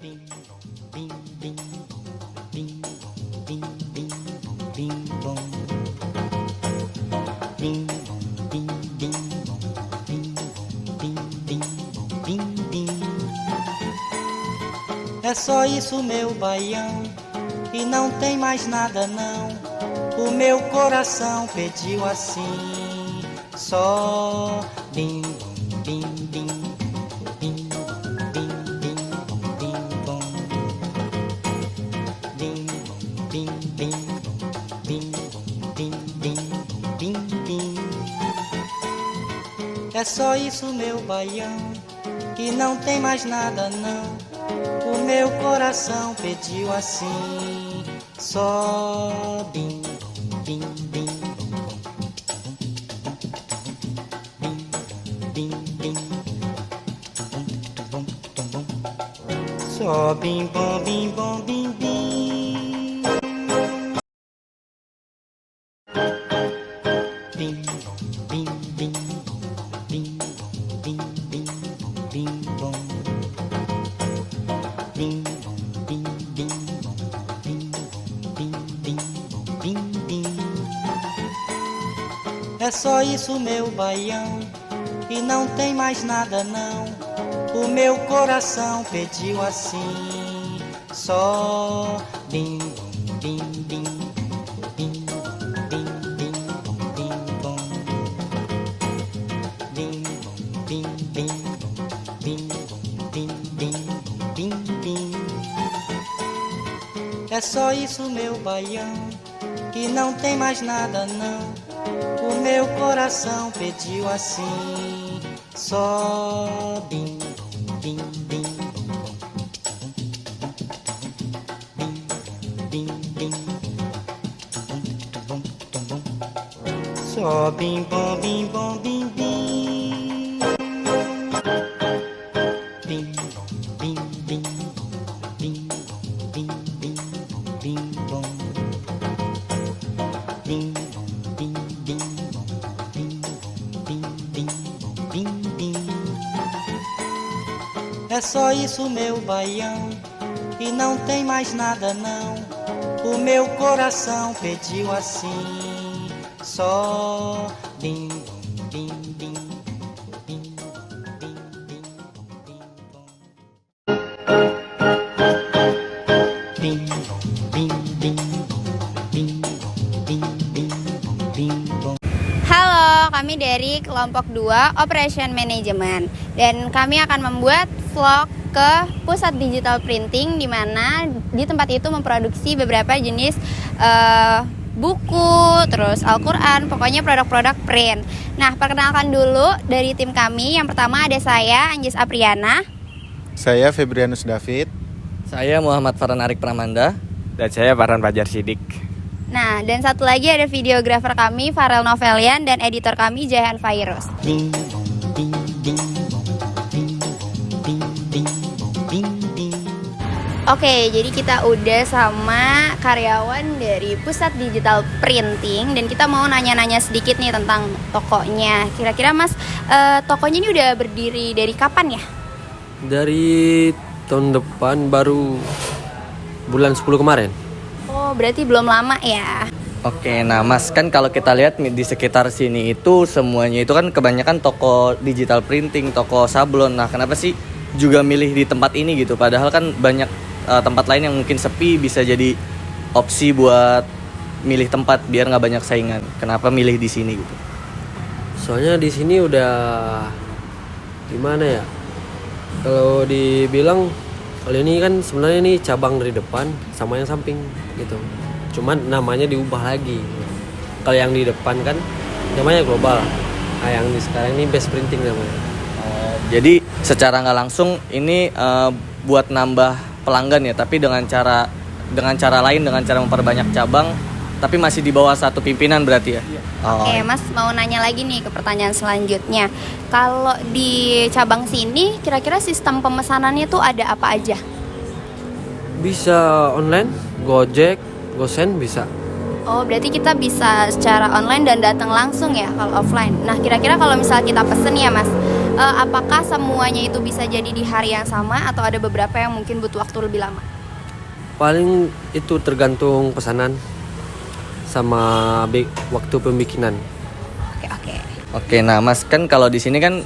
É só isso, meu baião, e não tem mais nada não. O meu coração pediu assim, só bim bim bim bim bim bim bim bom, bim bim bim bim bim bim bim bim. É só isso, meu baião, e não tem mais nada não. O meu coração pediu assim, só bim bim bim bim bim, só bim bom bim bom bim bim, bim bim bim bim bim bim bim bom, bim bim bim bim bim bim bim bim. É só isso, meu baião, e não tem mais nada não. O meu coração pediu assim, só bim bim bim bim bim bim bim bom, bim bim bim bim bim bim bim bim. É só isso, meu baião, e não tem mais nada não. O meu coração pediu assim, só bim bim bim bim bim, só bim bom bim bom bim bim, bim bim bim bim bim bim bim bom, bim bim bim bim bim bim bim bim. É só isso, meu baião, e não tem mais nada não. O meu coração pediu assim, só bim bim bim bim bim bim bim bim bim bim bim bim bim bim. Halo, kami dari kelompok 2 Operation Management dan kami akan membuat vlog ke pusat digital printing di mana di tempat itu memproduksi beberapa jenis buku, terus Al-Quran, pokoknya produk-produk print. Nah, perkenalkan dulu dari tim kami. Yang pertama ada saya, Anjis Apriana. Saya Febrianus David. Saya Muhammad Farhan Arik Pramanda. Dan saya Farhan Fajar Sidik. Nah, dan satu lagi ada videografer kami, Farel Novelian, dan editor kami, Jahan Fairuz. Bing bing bing bing bing bing bing bing. Oke, jadi kita udah sama karyawan dari Pusat Digital Printing dan kita mau nanya-nanya sedikit nih tentang tokonya. Kira-kira Mas, tokonya ini udah berdiri dari kapan ya? Dari tahun depan, baru bulan 10 kemarin. Oh, berarti belum lama ya? Oke, nah Mas, kan kalau kita lihat di sekitar sini itu semuanya itu kan kebanyakan toko digital printing, toko sablon. Nah, kenapa sih juga milih di tempat ini gitu? Padahal kan banyak tempat lain yang mungkin sepi, bisa jadi opsi buat milih tempat biar nggak banyak saingan. Kenapa milih di sini gitu? Soalnya di sini udah gimana ya? Kalau dibilang kalau ini kan sebenarnya ini cabang dari depan sama yang samping gitu. Cuman namanya diubah lagi. Kalau yang di depan kan namanya global. Nah, yang di sekarang ini best printing namanya. Jadi secara nggak langsung ini buat nambah pelanggan ya, tapi dengan cara lain, dengan cara memperbanyak cabang, tapi masih di bawah satu pimpinan berarti ya. Oke, Mas mau nanya lagi nih ke pertanyaan selanjutnya. Kalau di cabang sini, kira-kira sistem pemesanannya tuh ada apa aja? Bisa online, Gojek, Gosen bisa. Oh, berarti kita bisa secara online dan datang langsung ya kalau offline. Nah, kira-kira kalau misalnya kita pesen ya Mas, apakah semuanya itu bisa jadi di hari yang sama atau ada beberapa yang mungkin butuh waktu lebih lama? Paling itu tergantung pesanan sama waktu pembikinan. Oke. Oke, nah Mas kan kalau di sini kan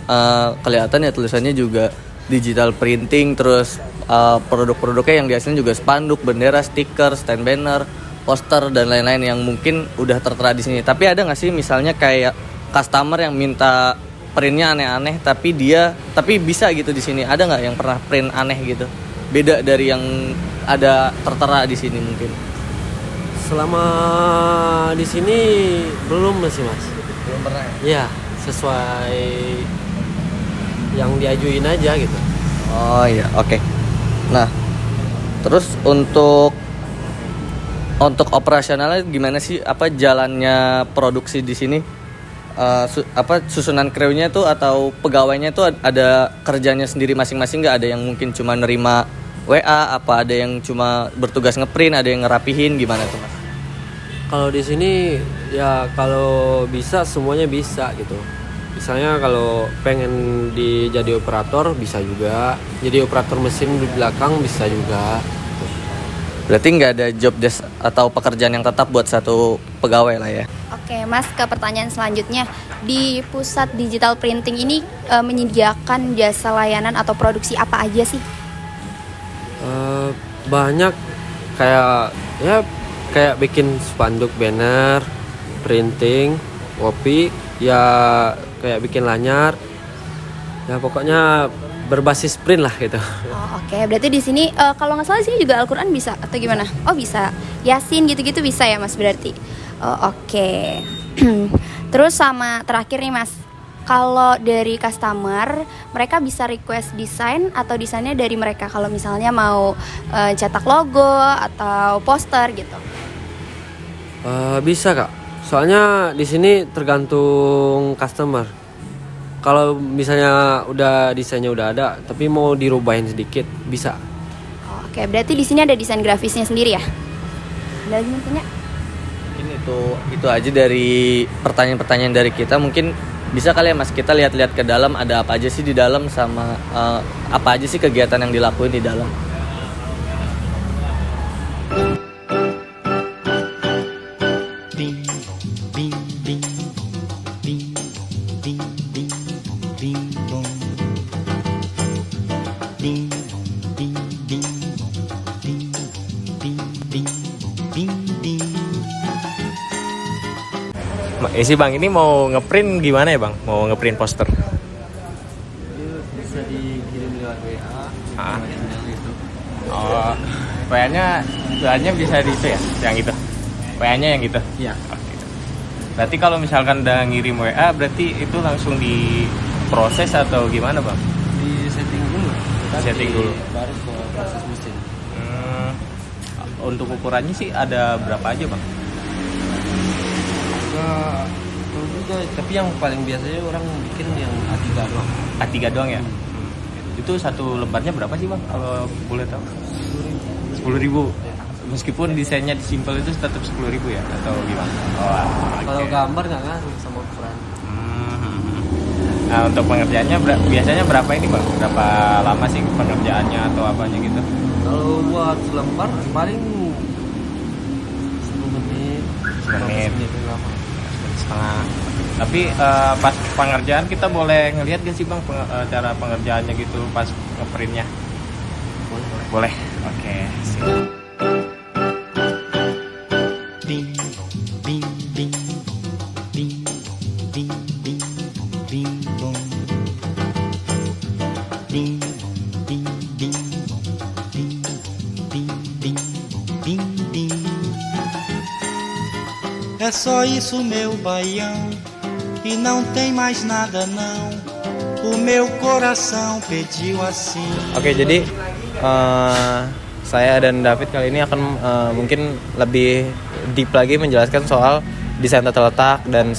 kelihatan ya tulisannya juga digital printing, terus produk-produknya yang dihasilkan juga spanduk, bendera, stiker, stand banner, poster dan lain-lain yang mungkin udah tertera di sini. Tapi ada nggak sih misalnya kayak customer yang minta printnya aneh-aneh tapi bisa gitu di sini? Ada nggak yang pernah print aneh gitu? Beda dari yang ada tertera di sini mungkin? Selama di sini belum masih Mas. Belum pernah ya? Iya, sesuai yang diajuin aja gitu. Oh iya, oke. Nah, terus untuk operasionalnya gimana sih? Apa jalannya produksi di sini? Susunan krunya tuh atau pegawainya tuh ada kerjanya sendiri masing-masing nggak? Ada yang mungkin cuma nerima WA, apa ada yang cuma bertugas ngeprint, ada yang ngerapihin, gimana tuh Mas? Kalau di sini ya kalau bisa semuanya bisa gitu. Misalnya kalau pengen jadi operator bisa juga, jadi operator mesin di belakang bisa juga. Berarti nggak ada job desk atau pekerjaan yang tetap buat satu pegawai lah ya? Oke, Mas, ke pertanyaan selanjutnya. Di pusat digital printing ini menyediakan jasa layanan atau produksi apa aja sih? Banyak kayak bikin spanduk, banner, printing, kopi, ya kayak bikin lanyar. Ya pokoknya berbasis print lah gitu. Oh, oke. Berarti di sini kalau nggak salah di sini juga Al-Qur'an bisa atau gimana? Oh, bisa. Yasin gitu-gitu bisa ya, Mas, berarti. Oh, oke. Terus sama terakhir nih, Mas. Kalau dari customer, mereka bisa request desain atau desainnya dari mereka kalau misalnya mau cetak logo atau poster gitu. Bisa Kak. Soalnya di sini tergantung customer. Kalau misalnya udah desainnya udah ada, tapi mau dirubahin sedikit bisa. Oh, oke, berarti di sini ada desain grafisnya sendiri ya? Ada lagi punya? Mungkin itu aja dari pertanyaan-pertanyaan dari kita. Mungkin bisa kali ya Mas kita lihat-lihat ke dalam ada apa aja sih di dalam sama apa aja sih kegiatan yang dilakuin di dalam. Si Bang ini mau ngeprint gimana ya Bang? Mau ngeprint poster? Bisa dikirim lewat WA. Oh, WA-nya bisa di itu ya, yang itu. WA-nya yang gitu. Iya. Oke. Berarti kalau misalkan udah ngirim WA, berarti itu langsung diproses atau gimana Bang? Di setting dulu. Setting dulu. Baru ke proses mesin. Untuk ukurannya sih ada berapa aja Bang? Juga, tapi yang paling biasanya orang bikin yang A3 doang. A3 doang ya? Itu satu lembarnya berapa sih Bang kalau boleh tahu? 10.000. Meskipun desainnya simpel itu tetap 10.000 ya atau gimana? Oh, Kalau gambar nggak ngaruh sama ukuran. Nah untuk pengerjaannya biasanya berapa ini Bang? Berapa lama sih pengerjaannya atau apanya gitu? Kalau buat selembar paling 10 menit. 10 menit. Lama. Setengah. Tapi pas pengerjaan kita boleh ngelihat gak sih Bang cara pengerjaannya gitu pas ngeprintnya? Boleh. Oke. Siap. É só isso, meu baião, e não tem mais nada não. O meu coração pediu assim. Oke, jadi saya dan David kali ini akan mungkin lebih deep lagi menjelaskan soal desain tata letak dan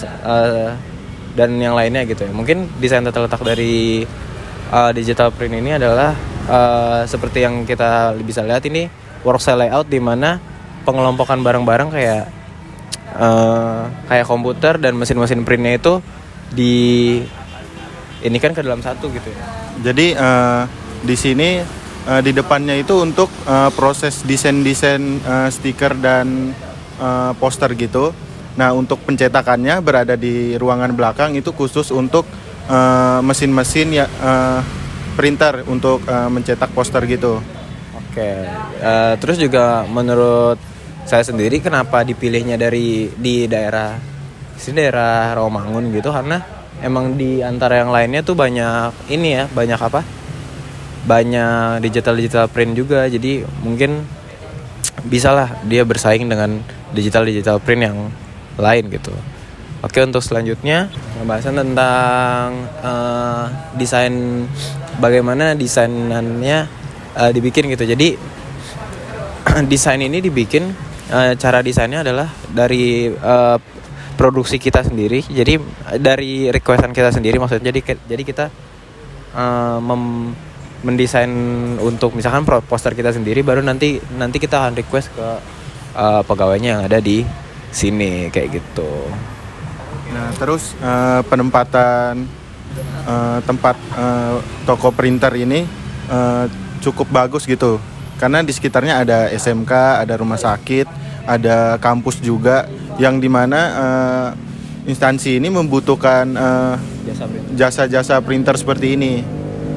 yang lainnya gitu ya. Mungkin desain tata letak dari digital print ini adalah seperti yang kita bisa lihat ini workcell layout di mana pengelompokan barang-barang kayak komputer dan mesin-mesin printnya itu ini kan ke dalam satu gitu ya. Jadi di sini di depannya itu untuk proses desain stiker dan poster gitu. Nah, untuk pencetakannya berada di ruangan belakang itu khusus untuk mesin-mesin ya printer untuk mencetak poster gitu. Oke. Terus juga menurut saya sendiri kenapa dipilihnya di daerah Rawamangun gitu, karena emang di antara yang lainnya tuh banyak ini ya, banyak apa? Banyak digital print juga, jadi mungkin bisalah dia bersaing dengan digital print yang lain gitu. Oke, untuk selanjutnya pembahasan tentang desain, bagaimana desainannya dibikin gitu. Jadi desain ini dibikin, cara desainnya adalah dari produksi kita sendiri. Jadi dari requestan kita sendiri maksudnya. Jadi kita mendesain untuk misalkan poster kita sendiri, baru nanti kita akan request ke pegawainya yang ada di sini kayak gitu. Nah, terus penempatan tempat toko printer ini cukup bagus gitu. Karena di sekitarnya ada SMK, ada rumah sakit, ada kampus juga, yang dimana instansi ini membutuhkan jasa-jasa printer seperti ini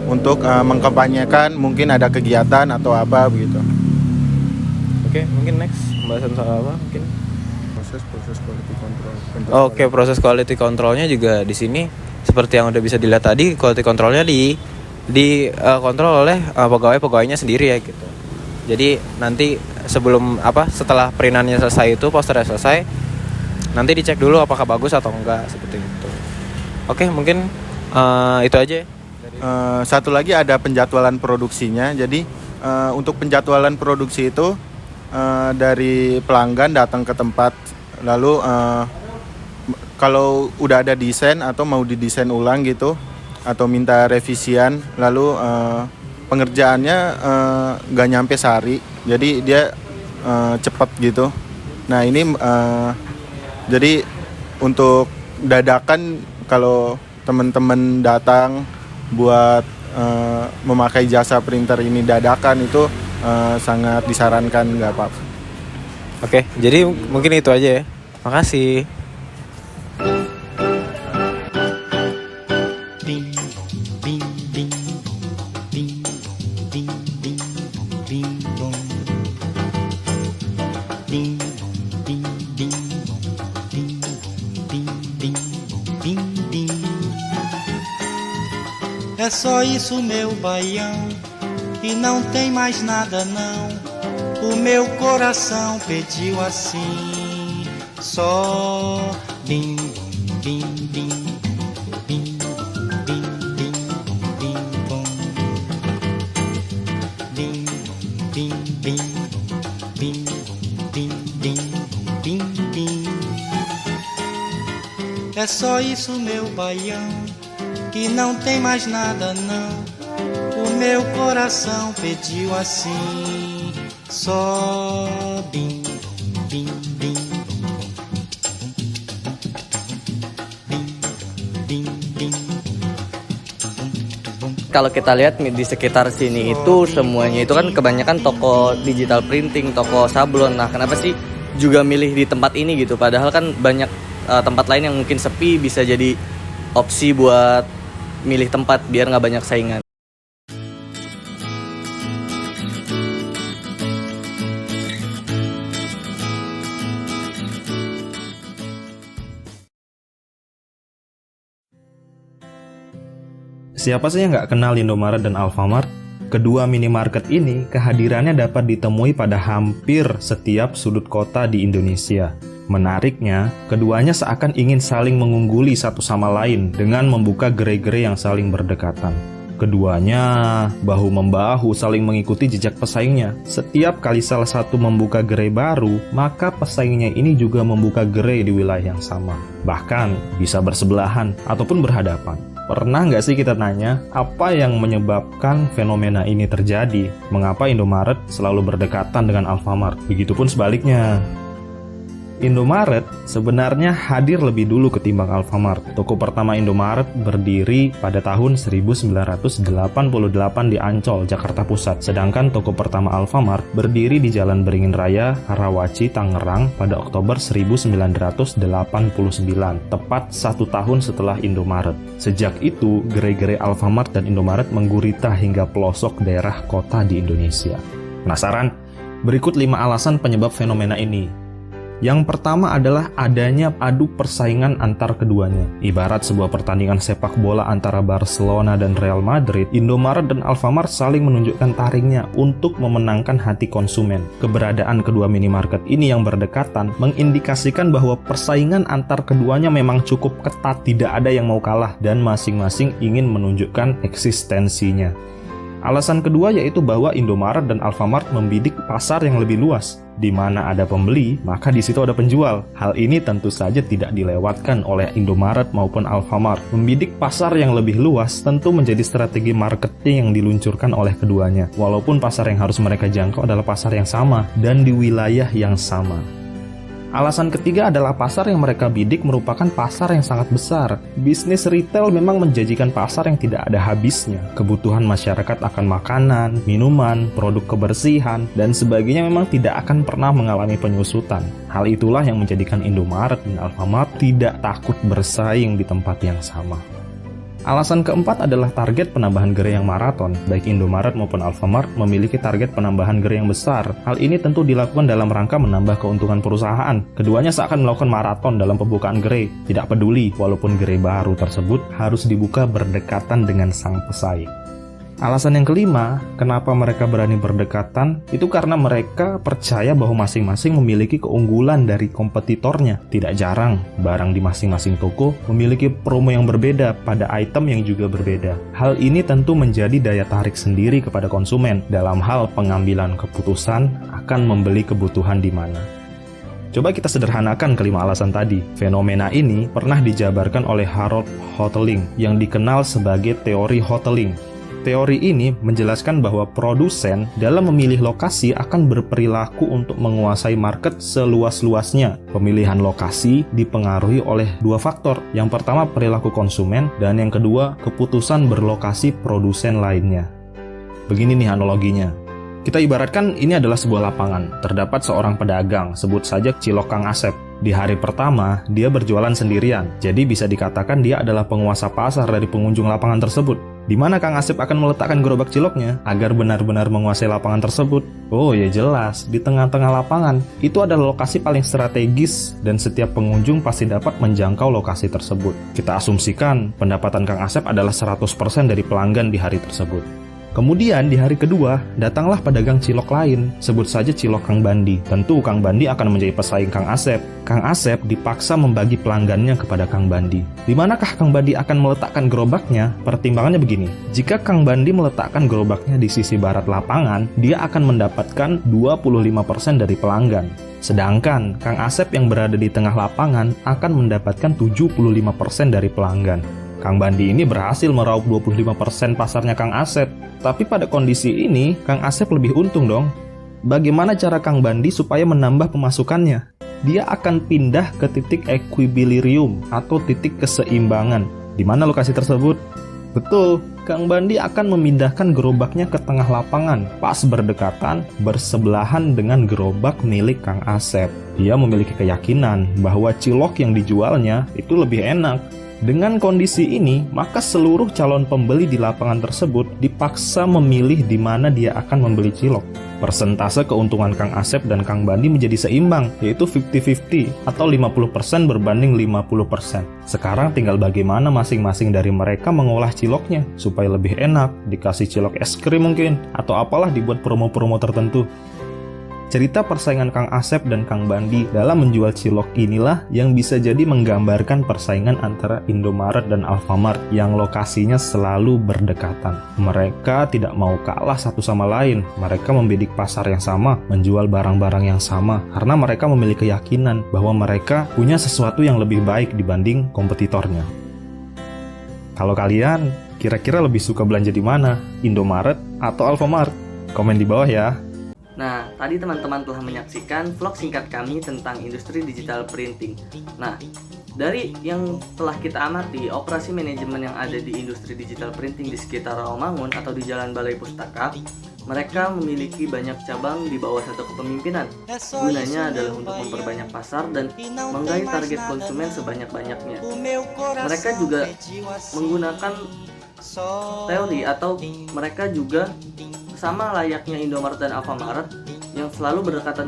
untuk mengkampanyekan mungkin ada kegiatan atau apa begitu. Oke, mungkin next pembahasan soal apa mungkin? Proses quality control. Oke, proses quality controlnya juga di sini seperti yang udah bisa dilihat tadi, quality controlnya di kontrol oleh pegawainya sendiri ya gitu. Jadi nanti setelah perintannya selesai, itu posternya selesai, nanti dicek dulu apakah bagus atau enggak, seperti itu. Oke, mungkin itu aja. Satu lagi ada penjadwalan produksinya. Jadi untuk penjadwalan produksi itu dari pelanggan datang ke tempat, lalu kalau udah ada desain atau mau didesain ulang gitu, atau minta revisian, lalu pengerjaannya nggak nyampe sehari, jadi dia cepat gitu. Nah ini jadi untuk dadakan, kalau teman-teman datang buat memakai jasa printer ini dadakan, itu sangat disarankan, nggak apa-apa. Oke, jadi mungkin itu aja ya. Makasih. É só isso, meu baião, e não tem mais nada não. O meu coração pediu assim, só bim bim bim bim bim bim bim bom, bim bim bim bim bim bim bim bim. É só isso, meu baião, e não tem mais nada não. O meu coração pediu assim, só bim bim bim bim bim. Kalau kita lihat di sekitar sini itu semuanya itu kan kebanyakan toko digital printing, toko sablon. Nah, kenapa sih juga milih di tempat ini gitu? Padahal kan banyak tempat lain yang mungkin sepi, bisa jadi opsi buat milih tempat biar nggak banyak saingan. Siapa sih yang nggak kenal Indomaret dan Alfamart? Kedua minimarket ini kehadirannya dapat ditemui pada hampir setiap sudut kota di Indonesia. Menariknya, keduanya seakan ingin saling mengungguli satu sama lain dengan membuka gerai-gerai yang saling berdekatan. Keduanya bahu-membahu saling mengikuti jejak pesaingnya. Setiap kali salah satu membuka gerai baru, maka pesaingnya ini juga membuka gerai di wilayah yang sama. Bahkan bisa bersebelahan ataupun berhadapan. Pernah nggak sih kita tanya, apa yang menyebabkan fenomena ini terjadi? Mengapa Indomaret selalu berdekatan dengan Alfamart? Begitupun sebaliknya. Indomaret sebenarnya hadir lebih dulu ketimbang Alfamart. Toko pertama Indomaret berdiri pada tahun 1988 di Ancol, Jakarta Pusat. Sedangkan toko pertama Alfamart berdiri di Jalan Beringin Raya, Karawaci, Tangerang pada Oktober 1989, tepat 1 tahun setelah Indomaret. Sejak itu, gerai-gerai Alfamart dan Indomaret menggurita hingga pelosok daerah kota di Indonesia. Penasaran? Berikut 5 alasan penyebab fenomena ini. Yang pertama adalah adanya adu persaingan antar keduanya. Ibarat sebuah pertandingan sepak bola antara Barcelona dan Real Madrid, Indomaret dan Alfamart saling menunjukkan taringnya untuk memenangkan hati konsumen. Keberadaan kedua minimarket ini yang berdekatan mengindikasikan bahwa persaingan antar keduanya memang cukup ketat, tidak ada yang mau kalah, dan masing-masing ingin menunjukkan eksistensinya. Alasan kedua yaitu bahwa Indomaret dan Alfamart membidik pasar yang lebih luas. Di mana ada pembeli, maka di situ ada penjual. Hal ini tentu saja tidak dilewatkan oleh Indomaret maupun Alfamart. Membidik pasar yang lebih luas tentu menjadi strategi marketing yang diluncurkan oleh keduanya. Walaupun pasar yang harus mereka jangkau adalah pasar yang sama dan di wilayah yang sama. Alasan ketiga adalah pasar yang mereka bidik merupakan pasar yang sangat besar. Bisnis retail memang menjanjikan pasar yang tidak ada habisnya. Kebutuhan masyarakat akan makanan, minuman, produk kebersihan, dan sebagainya memang tidak akan pernah mengalami penyusutan. Hal itulah yang menjadikan Indomaret dan Alfamart tidak takut bersaing di tempat yang sama. Alasan keempat adalah target penambahan gerai yang maraton. Baik Indomaret maupun Alfamart memiliki target penambahan gerai yang besar. Hal ini tentu dilakukan dalam rangka menambah keuntungan perusahaan. Keduanya seakan melakukan maraton dalam pembukaan gerai. Tidak peduli walaupun gerai baru tersebut harus dibuka berdekatan dengan sang pesaing. Alasan yang kelima, kenapa mereka berani berdekatan, itu karena mereka percaya bahwa masing-masing memiliki keunggulan dari kompetitornya. Tidak jarang, barang di masing-masing toko memiliki promo yang berbeda pada item yang juga berbeda. Hal ini tentu menjadi daya tarik sendiri kepada konsumen dalam hal pengambilan keputusan akan membeli kebutuhan di mana. Coba kita sederhanakan kelima alasan tadi. Fenomena ini pernah dijabarkan oleh Harold Hotelling yang dikenal sebagai teori Hotelling. Teori ini menjelaskan bahwa produsen dalam memilih lokasi akan berperilaku untuk menguasai market seluas-luasnya. Pemilihan lokasi dipengaruhi oleh 2 faktor. Yang pertama perilaku konsumen, dan yang kedua keputusan berlokasi produsen lainnya. Begini nih analoginya. Kita ibaratkan ini adalah sebuah lapangan. Terdapat seorang pedagang, sebut saja Cilok Kang Asep. Di hari pertama, dia berjualan sendirian. Jadi bisa dikatakan dia adalah penguasa pasar dari pengunjung lapangan tersebut. Di mana Kang Asep akan meletakkan gerobak ciloknya agar benar-benar menguasai lapangan tersebut? Oh ya jelas, di tengah-tengah lapangan. Itu adalah lokasi paling strategis dan setiap pengunjung pasti dapat menjangkau lokasi tersebut. Kita asumsikan pendapatan Kang Asep adalah 100% dari pelanggan di hari tersebut. Kemudian di hari kedua, datanglah pedagang cilok lain, sebut saja Cilok Kang Bandi. Tentu Kang Bandi akan menjadi pesaing Kang Asep. Kang Asep dipaksa membagi pelanggannya kepada Kang Bandi. Di manakah Kang Bandi akan meletakkan gerobaknya? Pertimbangannya begini, jika Kang Bandi meletakkan gerobaknya di sisi barat lapangan, dia akan mendapatkan 25% dari pelanggan. Sedangkan Kang Asep yang berada di tengah lapangan akan mendapatkan 75% dari pelanggan. Kang Bandi ini berhasil meraup 25% pasarnya Kang Asep. Tapi pada kondisi ini, Kang Asep lebih untung dong. Bagaimana cara Kang Bandi supaya menambah pemasukannya? Dia akan pindah ke titik equilibrium atau titik keseimbangan. Di mana lokasi tersebut? Betul, Kang Bandi akan memindahkan gerobaknya ke tengah lapangan, pas berdekatan, bersebelahan dengan gerobak milik Kang Asep. Dia memiliki keyakinan bahwa cilok yang dijualnya itu lebih enak. Dengan kondisi ini, maka seluruh calon pembeli di lapangan tersebut dipaksa memilih di mana dia akan membeli cilok. Persentase keuntungan Kang Asep dan Kang Bandi menjadi seimbang, yaitu 50-50 atau 50% berbanding 50%. Sekarang tinggal bagaimana masing-masing dari mereka mengolah ciloknya supaya lebih enak, dikasih cilok es krim mungkin, atau apalah dibuat promo-promo tertentu. Cerita persaingan Kang Asep dan Kang Bandi dalam menjual cilok inilah yang bisa jadi menggambarkan persaingan antara Indomaret dan Alfamart yang lokasinya selalu berdekatan. Mereka tidak mau kalah satu sama lain. Mereka membidik pasar yang sama, menjual barang-barang yang sama, karena mereka memiliki keyakinan bahwa mereka punya sesuatu yang lebih baik dibanding kompetitornya. Kalau kalian, kira-kira lebih suka belanja di mana? Indomaret atau Alfamart? Komen di bawah ya. Nah, tadi teman-teman telah menyaksikan vlog singkat kami tentang industri digital printing. Nah, dari yang telah kita amati, operasi manajemen yang ada di industri digital printing di sekitar Rawamangun atau di Jalan Balai Pustaka, mereka memiliki banyak cabang di bawah satu kepemimpinan. Gunanya adalah untuk memperbanyak pasar dan menggapai target konsumen sebanyak-banyaknya. Mereka juga menggunakan teori atau mereka juga sama layaknya Indomaret dan Alfamart yang selalu berdekatan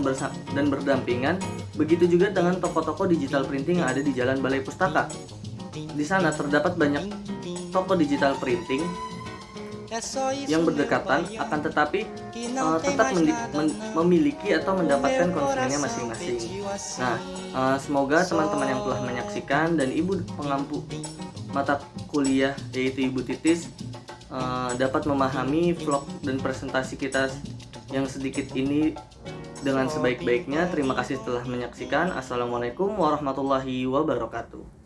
dan berdampingan. Begitu juga dengan toko-toko digital printing yang ada di Jalan Balai Pustaka. Di sana terdapat banyak toko digital printing yang berdekatan, akan tetapi tetap memiliki atau mendapatkan konsumennya masing-masing. Nah, semoga teman-teman yang telah menyaksikan dan ibu pengampu mata kuliah yaitu Ibu Titis dapat memahami vlog dan presentasi kita yang sedikit ini dengan sebaik-baiknya. Terima kasih telah menyaksikan. Assalamualaikum warahmatullahi wabarakatuh.